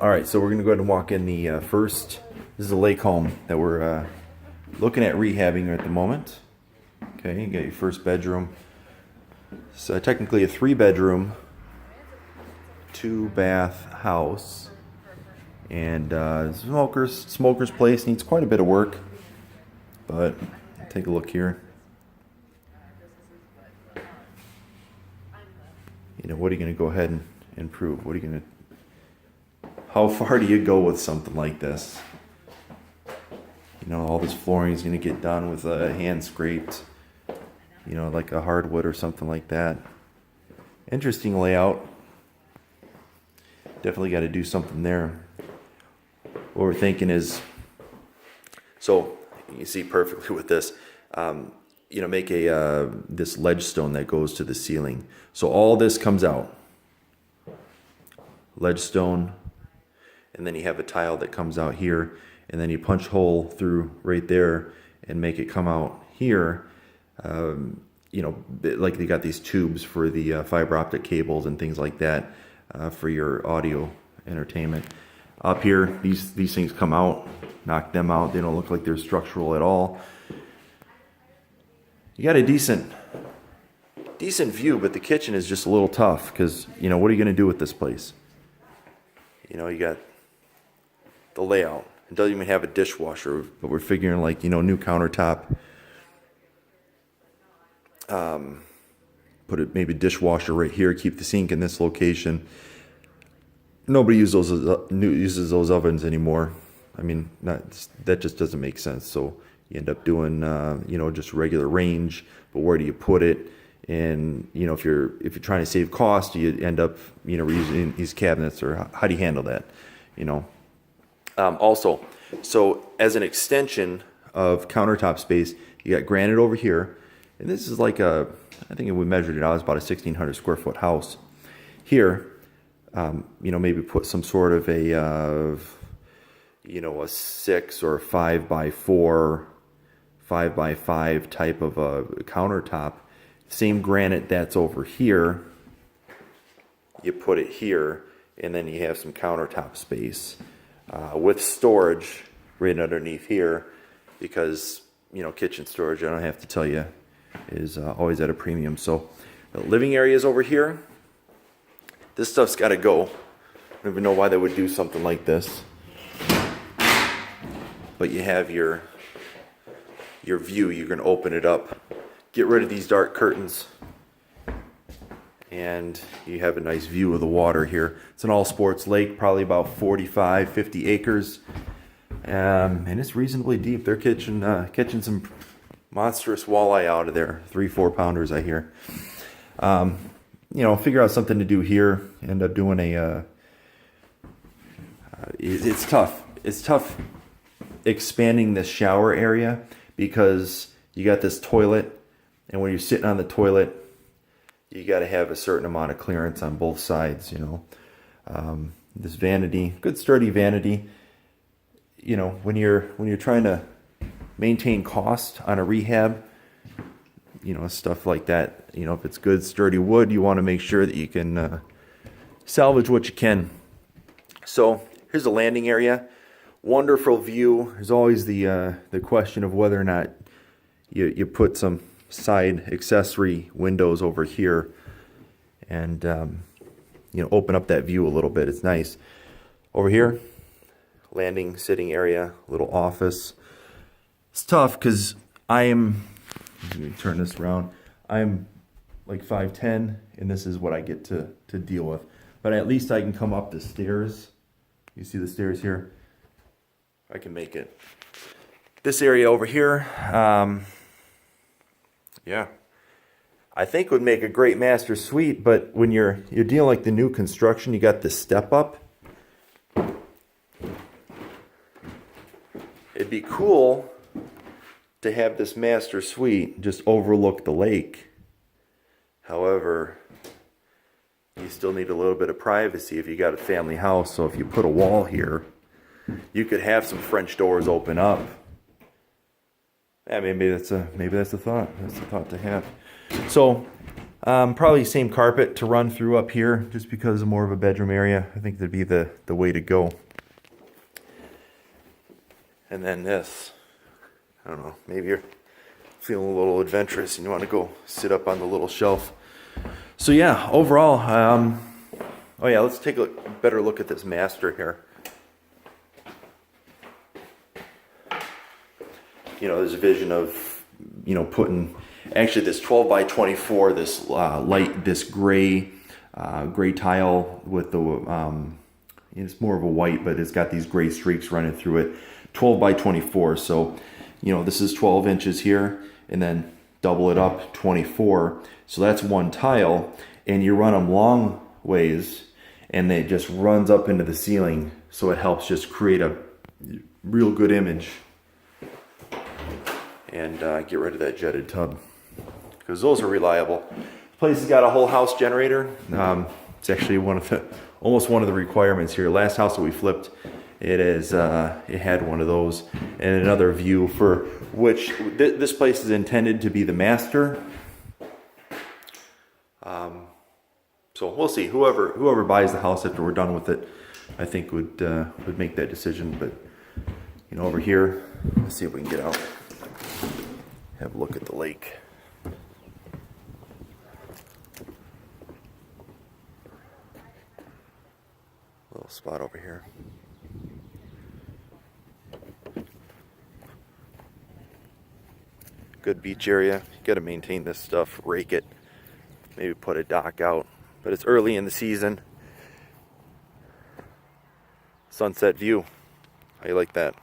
All right, so we're gonna go ahead and walk in the first. This is a lake home that we're looking at rehabbing at the moment. Okay, you got your first bedroom. So technically a 3-bedroom, 2-bath house, and smoker's place. Needs quite a bit of work, but take a look here. You know, what are you going to go ahead and improve? What are you going to? How far do you go with something like this? You know, all this flooring is going to get done with a hand scraped. You know, like a hardwood or something like that. Interesting layout. Definitely got to do something there. What we're thinking is, so you see perfectly with this, you know, make a this ledge stone that goes to the ceiling. So all this comes out. Ledge stone, and then you have a tile that comes out here, and then you punch a hole through right there and make it come out here. You know, like they got these tubes for the fiber optic cables and things like that for your audio entertainment. Up here, these things come out, knock them out. They don't look like they're structural at all. You got a decent view, but the kitchen is just a little tough because, you know, what are you going to do with this place? You know, you got the layout. It doesn't even have a dishwasher, but we're figuring like, you know, new countertop. Put it maybe dishwasher right here. Keep the sink in this location. Nobody uses those ovens anymore. I mean, that just doesn't make sense. So you end up doing, you know, just regular range. But where do you put it? And you know, if you're trying to save cost, you end up, you know, reusing these cabinets. Or how do you handle that? You know. Also, so as an extension of countertop space, you got granite over here. And this is like I think we measured it out, it's about a 1,600 square foot house. Here, you know, maybe put some sort of a, you know, a 6 or 5 by 4, 5 by 5 type of a countertop. Same granite that's over here, you put it here, and then you have some countertop space with storage right underneath here, because, you know, kitchen storage, I don't have to tell you, is always at a premium. So the living area is over here. This stuff's got to go. I don't even know why they would do something like this. But you have your view. You're going to open it up. Get rid of these dark curtains. And you have a nice view of the water here. It's an all-sports lake, probably about 45, 50 acres. And it's reasonably deep. They're catching some monstrous walleye out of there, 3-4 pounders I hear. You know, figure out something to do here. End up doing a. It's tough. It's tough expanding this shower area because you got this toilet, and when you're sitting on the toilet, you got to have a certain amount of clearance on both sides. You know, this vanity, good sturdy vanity. You know, when you're trying to maintain cost on a rehab, you know, stuff like that. You know, if it's good sturdy wood, you want to make sure that you can salvage what you can. So here's a landing area, wonderful view. There's always the question of whether or not you put some side accessory windows over here and you know, open up that view a little bit. It's nice. Over here, landing sitting area, little office. It's tough because let me turn this around. I'm like 5'10", and this is what I get to deal with. But at least I can come up the stairs. You see the stairs here? I can make it. This area over here, yeah, I think would make a great master suite. But when you're dealing like the new construction, you got this step up. It'd be cool to have this master suite just overlook the lake. However, you still need a little bit of privacy if you got a family house. So if you put a wall here, you could have some French doors open up. Yeah, maybe that's a thought. That's a thought to have. So Probably same carpet to run through up here, just because of more of a bedroom area. I think that'd be the way to go. And then this, I don't know, maybe you're feeling a little adventurous and you want to go sit up on the little shelf. So yeah, overall, oh yeah, let's take a better look at this master here. You know, there's a vision of, you know, putting actually this 12 by 24, this this gray tile with the, it's more of a white, but it's got these gray streaks running through it. 12 by 24. So, you know, this is 12 inches here, and then double it up 24. So that's one tile, and you run them long ways, and it just runs up into the ceiling. So it helps just create a real good image. And get rid of that jetted tub, because those are reliable. This place has got a whole house generator. It's actually almost one of the requirements here. Last house that we flipped, it had one of those, and another view for which this place is intended to be the master. So we'll see. Whoever buys the house after we're done with it, I think would make that decision. But you know, over here, let's see if we can get out. Have a look at the lake. Little spot over here. Good beach area. You got to maintain this stuff, rake it, maybe put a dock out. But it's early in the season. Sunset view. How you like that?